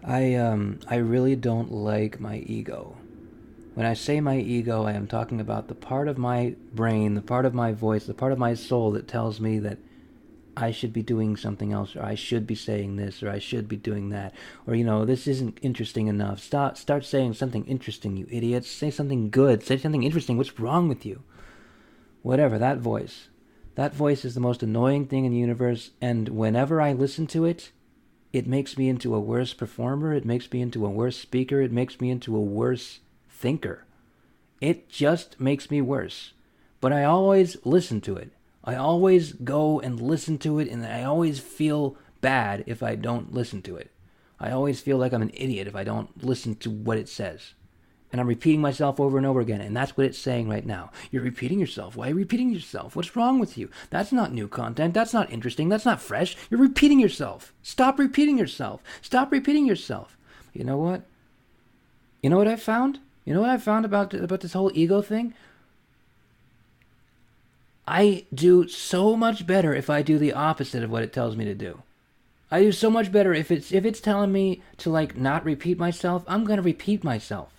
I really don't like my ego. When I say my ego, I am talking about the part of my brain, the part of my voice, the part of my soul that tells me that I should be doing something else, or I should be saying this, or I should be doing that, or this isn't interesting enough. Start saying something interesting, you idiots. Say something good. Say something interesting. What's wrong with you? Whatever, that voice. That voice is the most annoying thing in the universe, and whenever I listen to it, it makes me into a worse performer, it makes me into a worse speaker, it makes me into a worse thinker. It just makes me worse. But I always listen to it. I always go and listen to it, and I always feel bad if I don't listen to it. I always feel like I'm an idiot if I don't listen to what it says. And I'm repeating myself over and over again, and that's what it's saying right now. You're repeating yourself. Why are you repeating yourself? What's wrong with you? That's not new content. That's not interesting. That's not fresh. You're repeating yourself. Stop repeating yourself. Stop repeating yourself. You know what? You know what I found? You know what I found about this whole ego thing? I do so much better if I do the opposite of what it tells me to do. I do so much better if it's telling me to not repeat myself. I'm gonna repeat myself.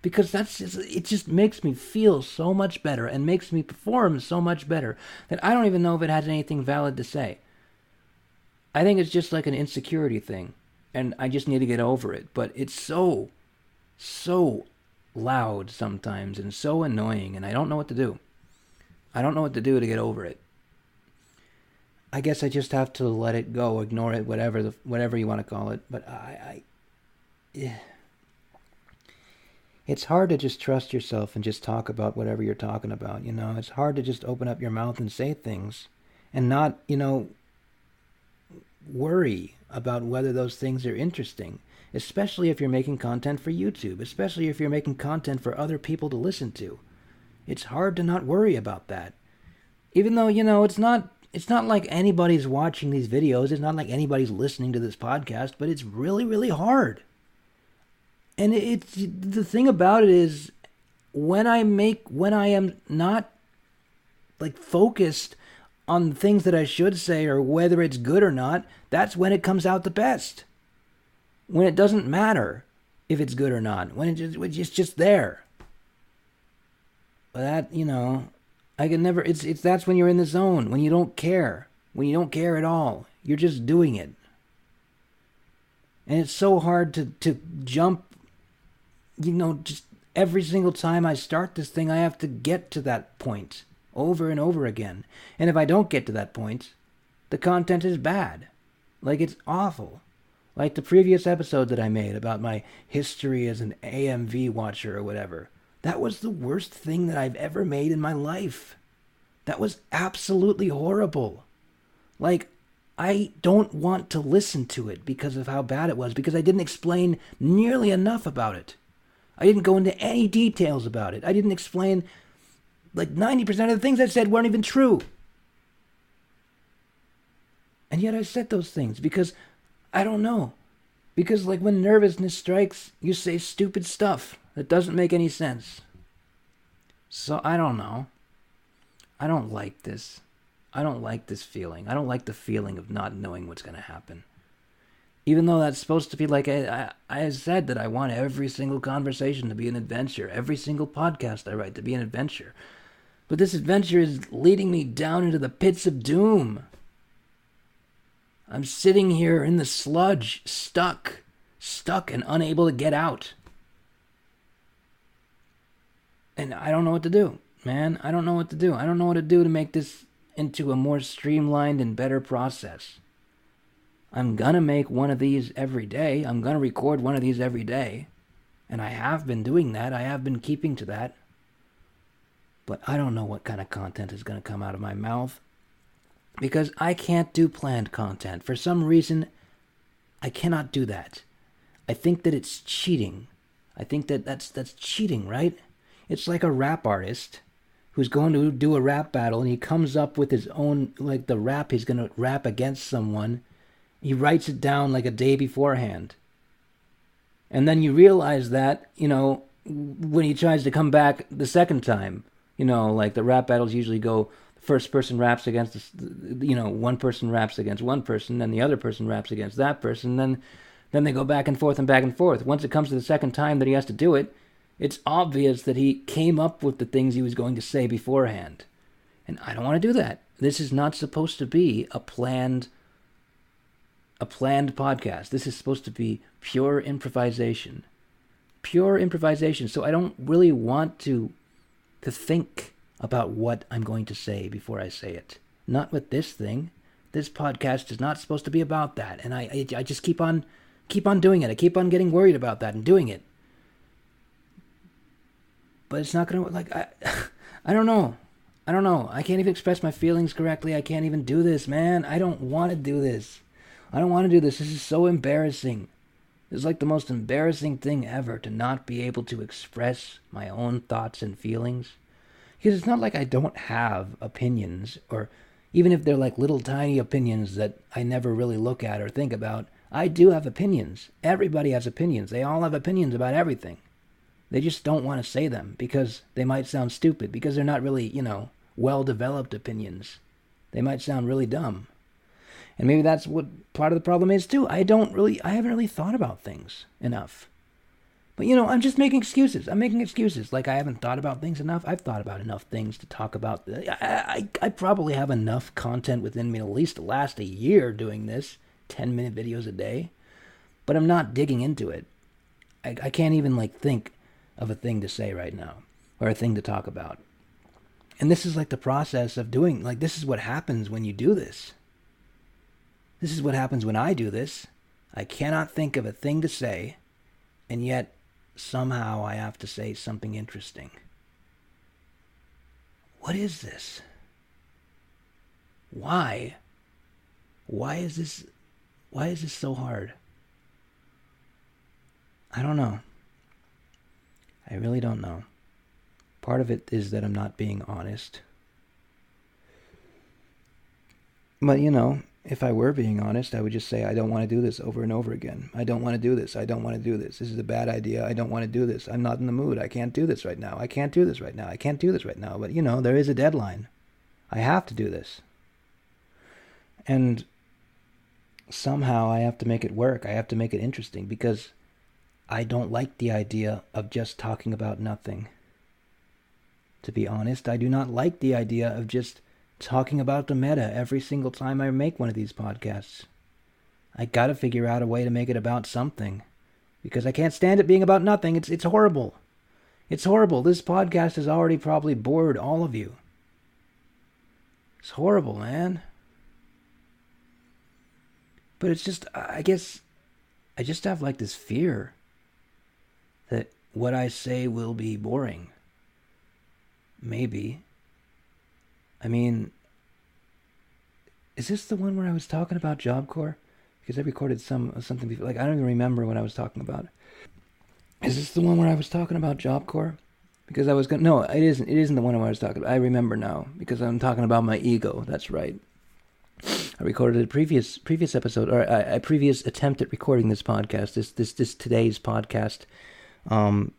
Because it just makes me feel so much better and makes me perform so much better that I don't even know if it has anything valid to say. I think it's just like an insecurity thing, and I just need to get over it. But it's so loud sometimes and so annoying, and I don't know what to do. I don't know what to do to get over it. I guess I just have to let it go, ignore it, whatever you want to call it. But it's hard to just trust yourself and just talk about whatever you're talking about, It's hard to just open up your mouth and say things and not, worry about whether those things are interesting, especially if you're making content for YouTube, especially if you're making content for other people to listen to. It's hard to not worry about that. Even though, it's not like anybody's watching these videos, it's not like anybody's listening to this podcast, but it's really, really hard. And it's the thing about it is when I am not focused on things that I should say or whether it's good or not, that's when it comes out the best. When it doesn't matter if it's good or not, when it's just there. But that, I can never, that's when you're in the zone, when you don't care at all. You're just doing it. And it's so hard to jump. Just every single time I start this thing, I have to get to that point over and over again. And if I don't get to that point, the content is bad. It's awful. Like the previous episode that I made about my history as an AMV watcher or whatever. That was the worst thing that I've ever made in my life. That was absolutely horrible. I don't want to listen to it because of how bad it was, because I didn't explain nearly enough about it. I didn't go into any details about it. I didn't explain 90% of the things I said weren't even true. And yet I said those things because I don't know. Because when nervousness strikes, you say stupid stuff that doesn't make any sense. So I don't know. I don't like this. I don't like this feeling. I don't like the feeling of not knowing what's going to happen. Even though that's supposed to be I said that I want every single conversation to be an adventure. Every single podcast I write to be an adventure. But this adventure is leading me down into the pits of doom. I'm sitting here in the sludge, stuck and unable to get out. And I don't know what to do, man. I don't know what to do. I don't know what to do to make this into a more streamlined and better process. I'm gonna make one of these every day. I'm gonna record one of these every day. And I have been doing that. I have been keeping to that. But I don't know what kind of content is gonna come out of my mouth. Because I can't do planned content. For some reason, I cannot do that. I think that it's cheating. I think that that's cheating, right? It's like a rap artist who's going to do a rap battle and he comes up with his own, the rap he's gonna rap against someone. He writes it down a day beforehand. And then you realize that, when he tries to come back the second time, the rap battles usually go, the first person raps against, one person raps against one person, then the other person raps against that person, then Then they go back and forth and back and forth. Once it comes to the second time that he has to do it, it's obvious that he came up with the things he was going to say beforehand. And I don't want to do that. This is not supposed to be a planned podcast. This is supposed to be pure improvisation. Pure improvisation. So I don't really want to think about what I'm going to say before I say it. Not with this thing. This podcast is not supposed to be about that. And I just keep on doing it. I keep on getting worried about that and doing it. But it's not going to, I don't know. I can't even express my feelings correctly. I can't even do this, man. I don't want to do this. This is so embarrassing. It's like the most embarrassing thing ever to not be able to express my own thoughts and feelings. Because it's not like I don't have opinions, or even if they're like little tiny opinions that I never really look at or think about, I do have opinions. Everybody has opinions. They all have opinions about everything. They just don't want to say them because they might sound stupid, because they're not really, well-developed opinions. They might sound really dumb. And maybe that's what part of the problem is too. I haven't really thought about things enough. But I'm just making excuses. I'm making excuses. Like I haven't thought about things enough. I've thought about enough things to talk about. I probably have enough content within me at least to last a year doing this, 10-minute videos a day. But I'm not digging into it. I can't even think of a thing to say right now, or a thing to talk about. And this is the process of doing, this is what happens when you do this. This is what happens when I do this. I cannot think of a thing to say, and yet somehow I have to say something interesting. What is this? Why? Why is this so hard? I don't know. I really don't know. Part of it is that I'm not being honest. But if I were being honest, I would just say I don't want to do this over and over again. I don't want to do this. I don't want to do this. This is a bad idea. I don't want to do this. I'm not in the mood. I can't do this right now. I can't do this right now. I can't do this right now. But, there is a deadline. I have to do this. And somehow I have to make it work. I have to make it interesting, because I don't like the idea of just talking about nothing. To be honest, I do not like the idea of just talking about the meta every single time I make one of these podcasts. I gotta figure out a way to make it about something, because I can't stand it being about nothing. It's horrible. It's horrible. This podcast has already probably bored all of you. It's horrible, man. But it's just, I guess, I just have this fear that what I say will be boring. Maybe. I mean, is this the one where I was talking about Job Corps? Because I recorded something before. I don't even remember what I was talking about. Is this the one where I was talking about Job Corps? Because I was going to... No, it isn't. It isn't the one where I was talking about. I remember now, because I'm talking about my ego. That's right. I recorded a previous episode, or a previous attempt at recording this podcast, this today's podcast. I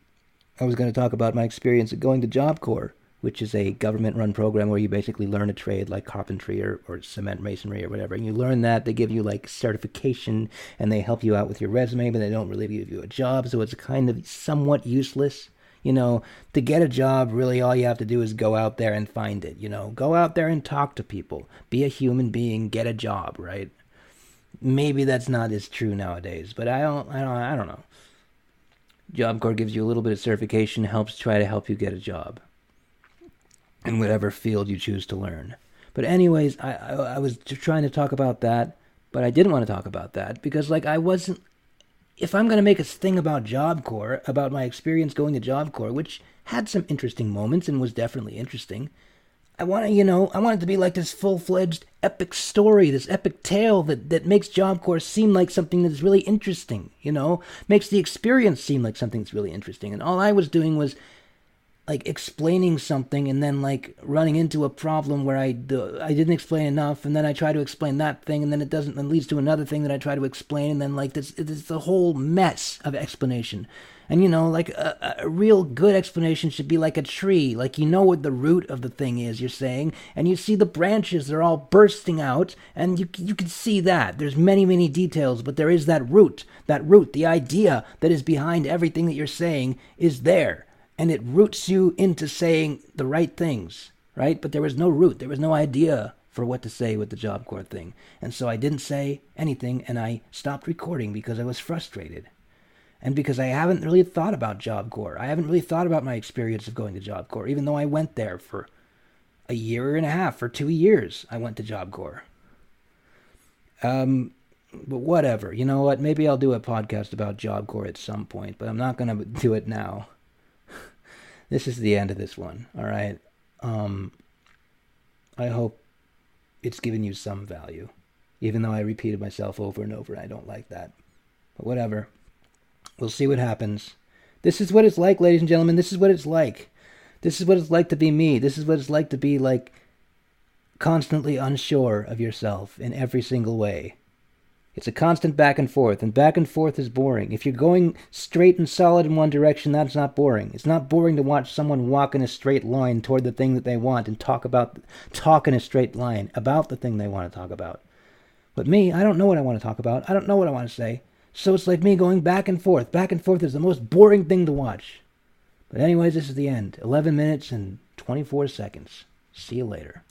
was going to talk about my experience of going to Job Corps, which is a government-run program where you basically learn a trade like carpentry or cement masonry or whatever. And you learn that. They give you certification, and they help you out with your resume, but they don't really give you a job, so it's kind of somewhat useless. To get a job, really all you have to do is go out there and find it. Go out there and talk to people. Be a human being, get a job, right? Maybe that's not as true nowadays, but I don't know. Job Corps gives you a little bit of certification, helps you get a job in whatever field you choose to learn. But anyways, I was trying to talk about that, but I didn't want to talk about that because I wasn't... If I'm going to make a thing about Job Corps, about my experience going to Job Corps, which had some interesting moments and was definitely interesting, I want it to be this full-fledged epic story, this epic tale that makes Job Corps seem like something that's really interesting, makes the experience seem like something that's really interesting. And all I was doing was like explaining something and then like running into a problem where I didn't explain enough, and then I try to explain that thing, and then it doesn't, and leads to another thing that I try to explain, and then like this, it's the whole mess of explanation. And like a real good explanation should be like a tree. Like, what the root of the thing is you're saying, and you see the branches, they're all bursting out, and you can see that. There's many, many details, but there is that root. That root, the idea that is behind everything that you're saying is there. And it roots you into saying the right things, right? But there was no root. There was no idea for what to say with the Job Corps thing. And so I didn't say anything, and I stopped recording because I was frustrated. And because I haven't really thought about Job Corps. I haven't really thought about my experience of going to Job Corps, even though I went there for a year and a half, for 2 years I went to Job Corps. But whatever. You know what? Maybe I'll do a podcast about Job Corps at some point, but I'm not going to do it now. This is the end of this one, all right? I hope it's given you some value, even though I repeated myself over and over, and I don't like that. But whatever. We'll see what happens. This is what it's like, ladies and gentlemen. This is what it's like. This is what it's like to be me. This is what it's like to be, like, constantly unsure of yourself in every single way. It's a constant back and forth is boring. If you're going straight and solid in one direction, that's not boring. It's not boring to watch someone walk in a straight line toward the thing that they want and talk in a straight line about the thing they want to talk about. But me, I don't know what I want to talk about. I don't know what I want to say. So it's like me going back and forth. Back and forth is the most boring thing to watch. But anyways, this is the end. 11 minutes and 24 seconds. See you later.